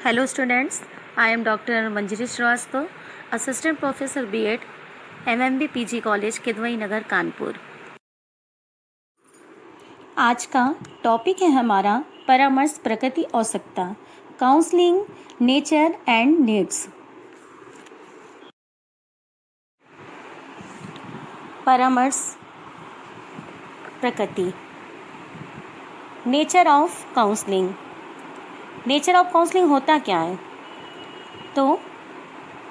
Hello students, I am Dr. Manjari Srivastava, Assistant Professor B.Ed, MMB PG College, Kidwai नगर, कानपुर। आज का topic है हमारा परामर्श प्रकृति आवश्यकता, काउंसलिंग, नेचर एंड नीड्स। परामर्श प्रकृति, nature of counselling. Nature of counselling होता क्या है? तो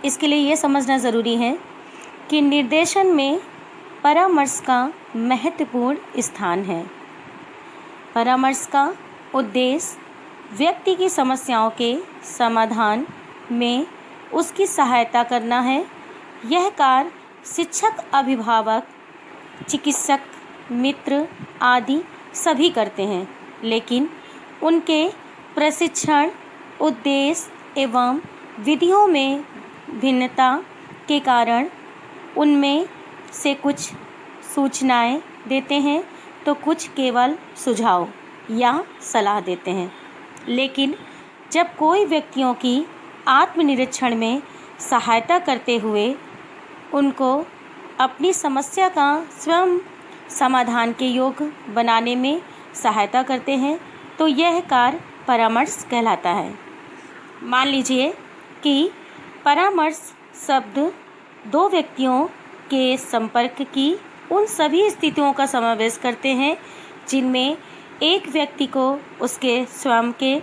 इसके लिए ये समझना ज़रूरी है कि निर्देशन में परामर्श का महत्वपूर्ण स्थान है। परामर्श का उद्देश्य व्यक्ति की समस्याओं के समाधान में उसकी सहायता करना है। यह कार्य शिक्षक, अभिभावक, चिकित्सक, मित्र आदि सभी करते हैं, लेकिन उनके प्रशिक्षण, उद्देश्य एवं विधियों में भिन्नता के कारण उनमें से कुछ सूचनाएं देते हैं तो कुछ केवल सुझाव या सलाह देते हैं। लेकिन जब कोई व्यक्तियों की आत्मनिरीक्षण में सहायता करते हुए उनको अपनी समस्या का स्वयं समाधान के योग्य बनाने में सहायता करते हैं तो यह कार्य परामर्श कहलाता है। मान लीजिए कि परामर्श शब्द दो व्यक्तियों के संपर्क की उन सभी स्थितियों का समावेश करते हैं जिनमें एक व्यक्ति को उसके स्वयं के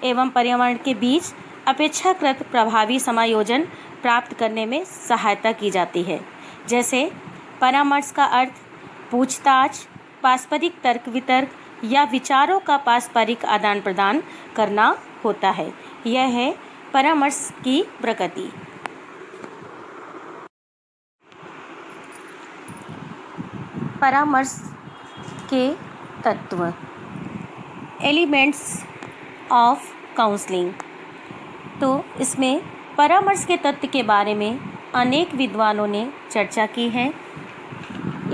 एवं पर्यावरण के बीच अपेक्षाकृत प्रभावी समायोजन प्राप्त करने में सहायता की जाती है। जैसे परामर्श का अर्थ पूछताछ, पारस्परिक तर्क वितर्क या विचारों का पारस्परिक आदान प्रदान करना होता है। यह है परामर्श की प्रकृति। परामर्श के तत्व, एलिमेंट्स ऑफ काउंसलिंग। तो इसमें परामर्श के तत्व के बारे में अनेक विद्वानों ने चर्चा की है।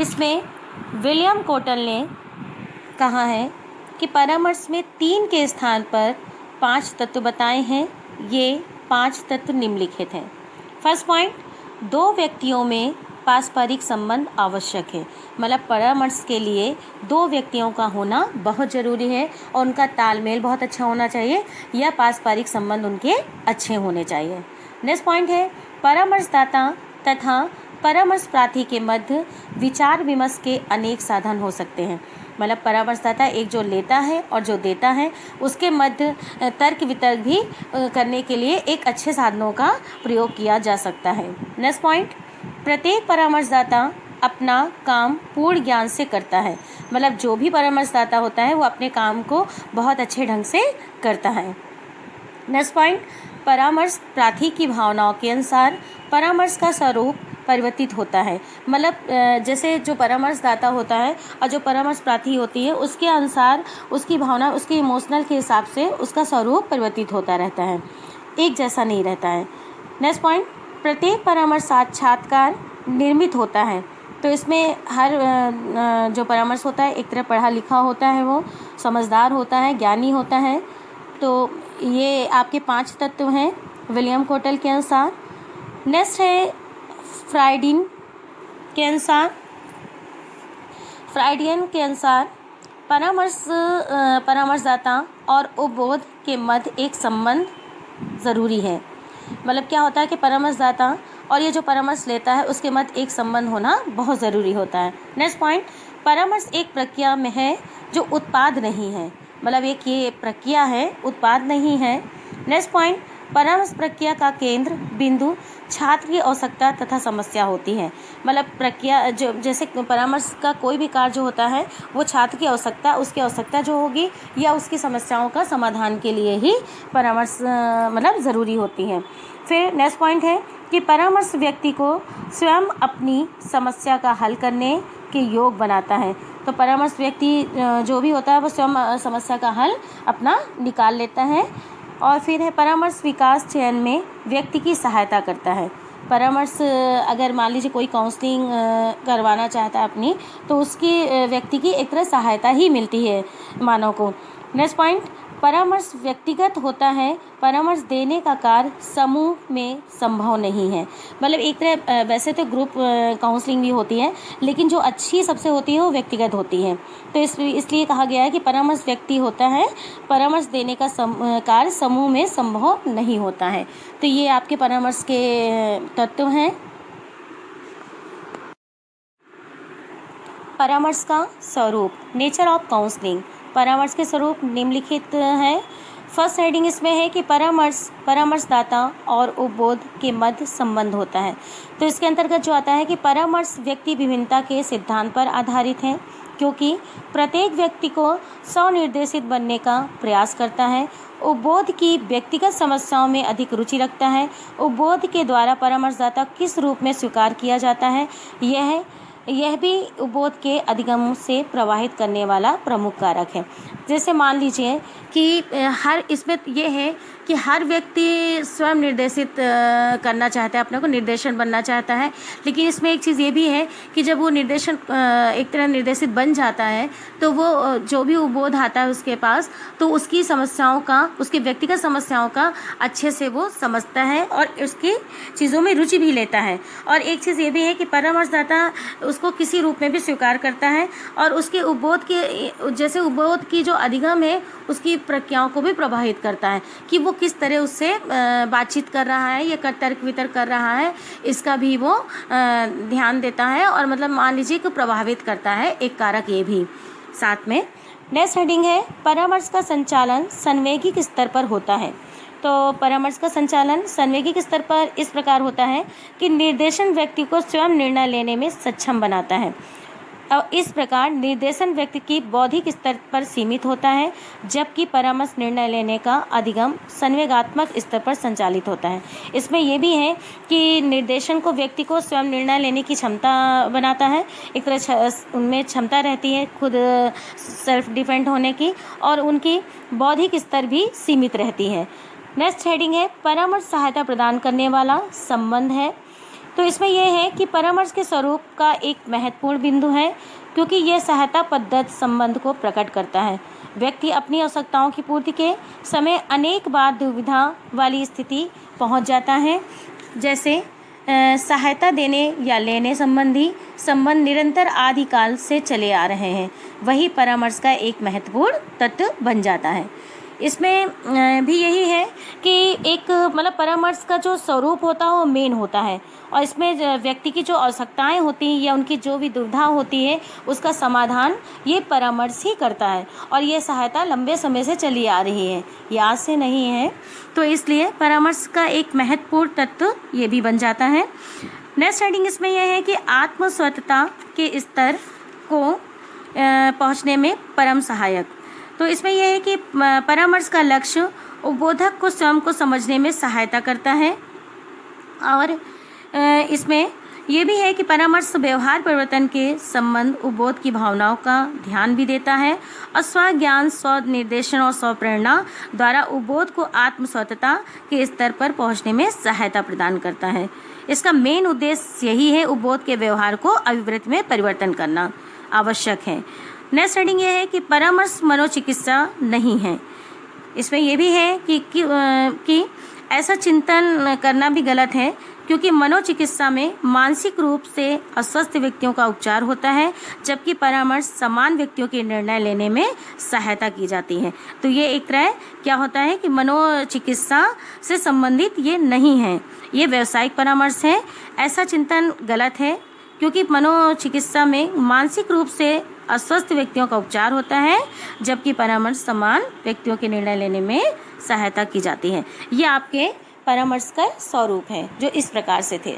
इसमें विलियम कोटल ने कहा है कि परामर्श में 3 के स्थान पर 5 तत्व बताए हैं। ये 5 तत्व निम्नलिखित हैं। फर्स्ट पॉइंट, 2 व्यक्तियों में पारस्परिक संबंध आवश्यक है। मतलब परामर्श के लिए 2 व्यक्तियों का होना बहुत ज़रूरी है और उनका तालमेल बहुत अच्छा होना चाहिए या पारस्परिक संबंध उनके अच्छे होने चाहिए। नेक्स्ट पॉइंट है, परामर्शदाता तथा परामर्श प्रार्थी के मध्य विचार विमर्श के अनेक साधन हो सकते हैं। मतलब परामर्शदाता एक जो लेता है और जो देता है उसके मध्य तर्क वितर्क भी करने के लिए एक अच्छे साधनों का प्रयोग किया जा सकता है। नेक्स्ट पॉइंट, प्रत्येक परामर्शदाता अपना काम पूर्ण ज्ञान से करता है। मतलब जो भी परामर्शदाता होता है वो अपने काम को बहुत अच्छे ढंग से करता है। नेक्स्ट पॉइंट, परामर्श प्रार्थी की भावनाओं के अनुसार परामर्श का स्वरूप परिवर्तित होता है। मतलब जैसे जो परामर्शदाता होता है और जो परामर्श प्रार्थी होती है उसके अनुसार उसकी भावना, उसके इमोशनल के हिसाब से उसका स्वरूप परिवर्तित होता रहता है, एक जैसा नहीं रहता है। नेक्स्ट पॉइंट, प्रत्येक परामर्श साक्षात्कार निर्मित होता है। तो इसमें हर जो परामर्श होता है एक तरह पढ़ा लिखा होता है, वो समझदार होता है, ज्ञानी होता है। तो ये आपके 5 तत्व हैं विलियम कोटल के अनुसार। नेक्स्ट है फ्राइडियन के अनुसार परामर्शदाता और उपबोध के मध्य एक संबंध ज़रूरी है। मतलब क्या होता है कि परामर्शदाता और ये जो परामर्श लेता है उसके मध्य एक संबंध होना बहुत ज़रूरी होता है। नेक्स्ट पॉइंट, परामर्श एक प्रक्रिया में है जो उत्पाद नहीं है। मतलब एक ये प्रक्रिया है, उत्पाद नहीं है। नेक्स्ट पॉइंट, परामर्श प्रक्रिया का केंद्र बिंदु छात्र की आवश्यकता तथा समस्या होती है। मतलब प्रक्रिया जो जैसे परामर्श का कोई भी कार्य जो होता है वो छात्र की आवश्यकता, उसकी आवश्यकता जो होगी या उसकी समस्याओं का समाधान के लिए ही परामर्श मतलब ज़रूरी होती है। फिर नेक्स्ट पॉइंट है कि परामर्श व्यक्ति को स्वयं अपनी समस्या का हल करने के योग बनाता है। तो परामर्श व्यक्ति जो भी होता है वो स्वयं समस्या का हल अपना निकाल लेता है। और फिर है परामर्श विकास चयन में व्यक्ति की सहायता करता है। परामर्श अगर मान लीजिए कोई काउंसलिंग करवाना चाहता है अपनी, तो उसकी व्यक्ति की एक तरह सहायता ही मिलती है मानव को। नेक्स्ट पॉइंट, परामर्श व्यक्तिगत होता है, परामर्श देने का कार्य समूह में संभव नहीं है। मतलब एक तरह वैसे तो ग्रुप काउंसलिंग भी होती है, लेकिन जो अच्छी सबसे होती है वो व्यक्तिगत होती है। तो इसलिए कहा गया है कि परामर्श व्यक्ति होता है, परामर्श देने का कार्य समूह में संभव नहीं होता है। तो ये आपके परामर्श के तत्व हैं। परामर्श का स्वरूप, नेचर ऑफ काउंसलिंग। परामर्श के स्वरूप निम्नलिखित है। फर्स्ट हेडिंग इसमें है कि परामर्शदाता और उपबोध के मध्य संबंध होता है। तो इसके अंतर्गत जो आता है कि परामर्श व्यक्ति विभिन्नता के सिद्धांत पर आधारित है, क्योंकि प्रत्येक व्यक्ति को स्वनिर्देशित बनने का प्रयास करता है। उपबोध की व्यक्तिगत समस्याओं में अधिक रुचि रखता है। उपबोध के द्वारा परामर्शदाता किस रूप में स्वीकार किया जाता है, यह भी उपबोध के अधिगम से प्रभावित करने वाला प्रमुख कारक है। जैसे मान लीजिए कि इसमें यह है कि हर व्यक्ति स्वयं निर्देशित करना चाहता है, अपने को निर्देशन बनना चाहता है, लेकिन इसमें एक चीज़ ये भी है कि जब वो एक तरह निर्देशित बन जाता है तो वो जो भी उपबोध आता है उसके पास, तो उसकी समस्याओं का, उसकी व्यक्तिगत समस्याओं का अच्छे से वो समझता है और उसकी चीज़ों में रुचि भी लेता है। और एक चीज़ ये भी है कि परामर्शदाता उसको किसी रूप में भी स्वीकार करता है और उसके उपबोध के, जैसे उपबोध की जो अधिगम है उसकी प्रक्रियाओं को भी प्रभावित करता है कि वो किस तरह उससे बातचीत कर रहा है या तर्क वितर्क कर रहा है, इसका भी वो ध्यान देता है और मतलब मान लीजिए कि प्रभावित करता है, एक कारक ये भी साथ में। नेक्स्ट हेडिंग है परामर्श का संचालन संवेगिक स्तर पर होता है। तो परामर्श का संचालन संवेगिक स्तर पर इस प्रकार होता है कि निर्देशन व्यक्ति को स्वयं निर्णय लेने में सक्षम बनाता है। और इस प्रकार निर्देशन व्यक्ति की बौद्धिक स्तर पर सीमित होता है, जबकि परामर्श निर्णय लेने का अधिगम संवेगात्मक स्तर पर संचालित होता है। इसमें यह भी है कि निर्देशन को व्यक्ति को स्वयं निर्णय लेने की क्षमता बनाता है, एक तरह उनमें क्षमता रहती है खुद सेल्फ डिफेंड होने की, और उनकी बौद्धिक स्तर भी सीमित रहती है। नेक्स्ट हेडिंग है परामर्श सहायता प्रदान करने वाला संबंध है। तो इसमें यह है कि परामर्श के स्वरूप का एक महत्वपूर्ण बिंदु है, क्योंकि यह सहायता पद्धत संबंध को प्रकट करता है। व्यक्ति अपनी आवश्यकताओं की पूर्ति के समय अनेक बार दुविधा वाली स्थिति पहुंच जाता है, जैसे सहायता देने या लेने संबंधी संबंध निरंतर आदिकाल से चले आ रहे हैं, वही परामर्श का एक महत्वपूर्ण तत्व बन जाता है। इसमें भी यही है कि एक मतलब परामर्श का जो स्वरूप होता है वो मेन होता है, और इसमें व्यक्ति की जो आवश्यकताएं होती हैं या उनकी जो भी दुविधा होती है उसका समाधान ये परामर्श ही करता है, और ये सहायता लंबे समय से चली आ रही है, ये आज से नहीं है। तो इसलिए परामर्श का एक महत्वपूर्ण तत्व ये भी बन जाता है। नेक्स्ट हेडिंग इसमें यह है कि आत्मस्वतंत्रता के स्तर को पहुँचने में परम सहायक। तो इसमें यह है कि परामर्श का लक्ष्य उपबोधक को स्वयं को समझने में सहायता करता है, और इसमें यह भी है कि परामर्श व्यवहार परिवर्तन के संबंध उपबोध की भावनाओं का ध्यान भी देता है, और स्वज्ञान, स्व निर्देशन और स्व प्रेरणा द्वारा उपबोध को आत्मस्वतंत्रता के स्तर पर पहुंचने में सहायता प्रदान करता है। इसका मेन उद्देश्य यही है, उपबोध के व्यवहार को अभिवृत्ति में परिवर्तन करना आवश्यक है। नेक्स्ट हेडिंग ये है कि परामर्श मनोचिकित्सा नहीं है। इसमें यह भी है कि ऐसा चिंतन करना भी गलत है, क्योंकि मनोचिकित्सा में मानसिक रूप से अस्वस्थ व्यक्तियों का उपचार होता है, जबकि परामर्श समान व्यक्तियों के निर्णय लेने में सहायता की जाती है। तो ये एक तरह क्या होता है कि मनोचिकित्सा से संबंधित ये नहीं है, ये व्यावसायिक परामर्श है। ऐसा चिंतन गलत है, क्योंकि मनोचिकित्सा में मानसिक रूप से अस्वस्थ व्यक्तियों का उपचार होता है, जबकि परामर्श समान व्यक्तियों के निर्णय लेने में सहायता की जाती है। ये आपके परामर्श का स्वरूप है जो इस प्रकार से थे।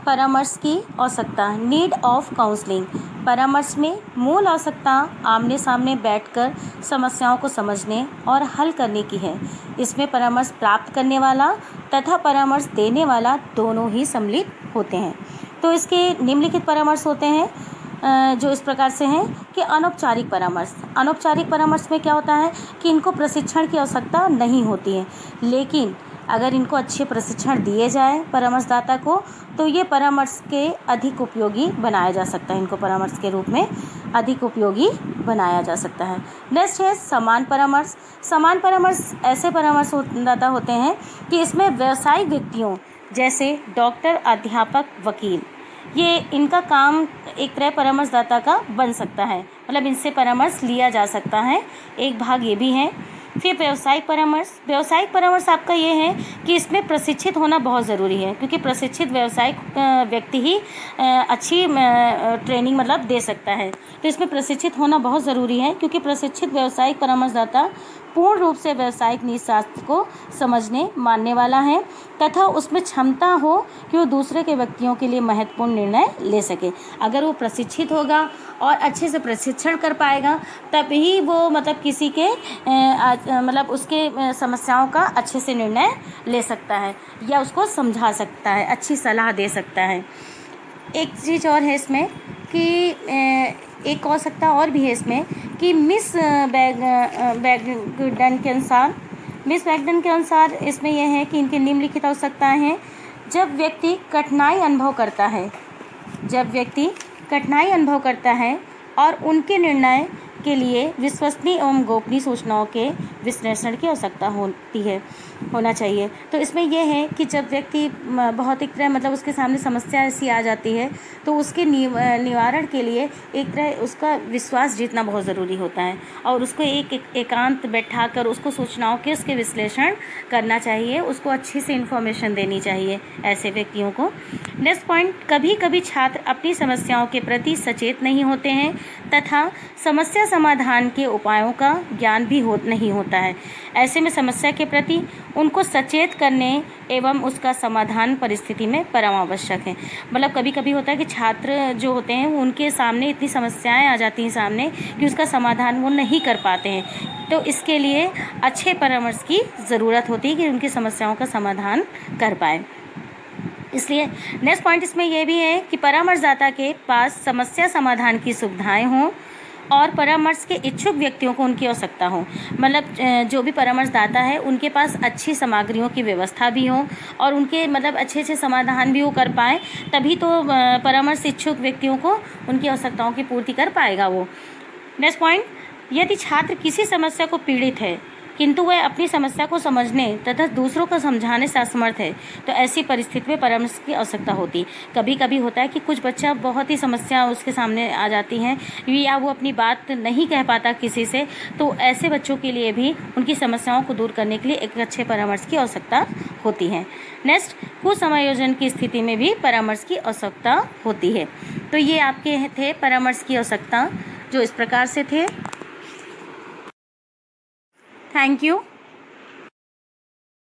परामर्श की आवश्यकता, नीड ऑफ काउंसलिंग। परामर्श में मूल आवश्यकता आमने सामने बैठकर समस्याओं को समझने और हल करने की है। इसमें परामर्श प्राप्त करने वाला तथा परामर्श देने वाला दोनों ही सम्मिलित होते हैं। तो इसके निम्नलिखित परामर्श होते हैं जो इस प्रकार से हैं कि अनौपचारिक परामर्श। अनौपचारिक परामर्श में क्या होता है कि इनको प्रशिक्षण की आवश्यकता नहीं होती है, लेकिन अगर इनको अच्छे प्रशिक्षण दिए जाए परामर्शदाता को, तो ये परामर्श के अधिक उपयोगी बनाया जा सकता है, इनको परामर्श के रूप में अधिक उपयोगी बनाया जा सकता है। नेक्स्ट है समान परामर्श। समान परामर्श ऐसे परामर्शदाता होते हैं कि इसमें व्यावसायिक व्यक्तियों जैसे डॉक्टर, अध्यापक, वकील, ये इनका काम एक तरह परामर्शदाता का बन सकता है, मतलब इनसे परामर्श लिया जा सकता है, एक भाग ये भी है। फिर व्यावसायिक परामर्श। व्यावसायिक परामर्श आपका ये है कि इसमें प्रशिक्षित होना बहुत ज़रूरी है, क्योंकि प्रशिक्षित व्यावसायिक व्यक्ति ही अच्छी ट्रेनिंग मतलब दे सकता है। तो इसमें प्रशिक्षित होना बहुत ज़रूरी है, क्योंकि प्रशिक्षित व्यावसायिक परामर्शदाता पूर्ण रूप से व्यावसायिक नीतिशास्त्र को समझने मानने वाला है तथा उसमें क्षमता हो कि वो दूसरे के व्यक्तियों के लिए महत्वपूर्ण निर्णय ले सके। अगर वो प्रशिक्षित होगा और अच्छे से प्रशिक्षण कर पाएगा तभी वो मतलब किसी के मतलब उसके समस्याओं का अच्छे से निर्णय ले सकता है या उसको समझा सकता है, अच्छी सलाह दे सकता है। एक चीज़ और है इसमें कि एक आवश्यकता और भी है इसमें कि मिस बैगडन के अनुसार इसमें यह है कि इनके निम्नलिखित आवश्यकताएं हैं। जब व्यक्ति कठिनाई अनुभव करता है और उनके निर्णय के लिए विश्वसनीय एवं गोपनीय सूचनाओं के विश्लेषण की आवश्यकता होना चाहिए। तो इसमें यह है कि जब व्यक्ति बहुत एक तरह मतलब उसके सामने समस्या ऐसी आ जाती है तो उसके निवारण के लिए एक तरह उसका विश्वास जीतना बहुत ज़रूरी होता है और उसको एकांत बैठाकर उसको सूचनाओं के उसके विश्लेषण करना चाहिए, उसको अच्छी से इन्फॉर्मेशन देनी चाहिए ऐसे व्यक्तियों को। नेक्स्ट पॉइंट, कभी कभी छात्र अपनी समस्याओं के प्रति सचेत नहीं होते हैं तथा समस्या समाधान के उपायों का ज्ञान भी नहीं होता है। ऐसे में समस्या के प्रति उनको सचेत करने एवं उसका समाधान परिस्थिति में परम आवश्यक है। मतलब कभी कभी होता है कि छात्र जो होते हैं उनके सामने इतनी समस्याएं आ जाती हैं सामने कि उसका समाधान वो नहीं कर पाते हैं, तो इसके लिए अच्छे परामर्श की ज़रूरत होती है कि उनकी समस्याओं का समाधान कर पाए। इसलिए नेक्स्ट पॉइंट इसमें यह भी है कि परामर्शदाता के पास समस्या समाधान की सुविधाएं हों और परामर्श के इच्छुक व्यक्तियों को उनकी आवश्यकता हो। मतलब जो भी परामर्शदाता है उनके पास अच्छी सामग्रियों की व्यवस्था भी हो और उनके मतलब अच्छे समाधान भी वो कर पाए, तभी तो परामर्श इच्छुक व्यक्तियों को उनकी आवश्यकताओं की पूर्ति कर पाएगा वो। नेक्स्ट पॉइंट, यदि छात्र किसी समस्या को पीड़ित है किंतु वह अपनी समस्या को समझने तथा दूसरों को समझाने से असमर्थ है तो ऐसी परिस्थिति में परामर्श की आवश्यकता होती। कभी कभी होता है कि कुछ बच्चा बहुत ही समस्या उसके सामने आ जाती हैं या वो अपनी बात नहीं कह पाता किसी से, तो ऐसे बच्चों के लिए भी उनकी समस्याओं को दूर करने के लिए एक अच्छे परामर्श की आवश्यकता होती है। नेक्स्ट, कुसमायोजन की स्थिति में भी परामर्श की आवश्यकता होती है। तो ये आपके थे परामर्श की आवश्यकता जो इस प्रकार से थे। Thank you.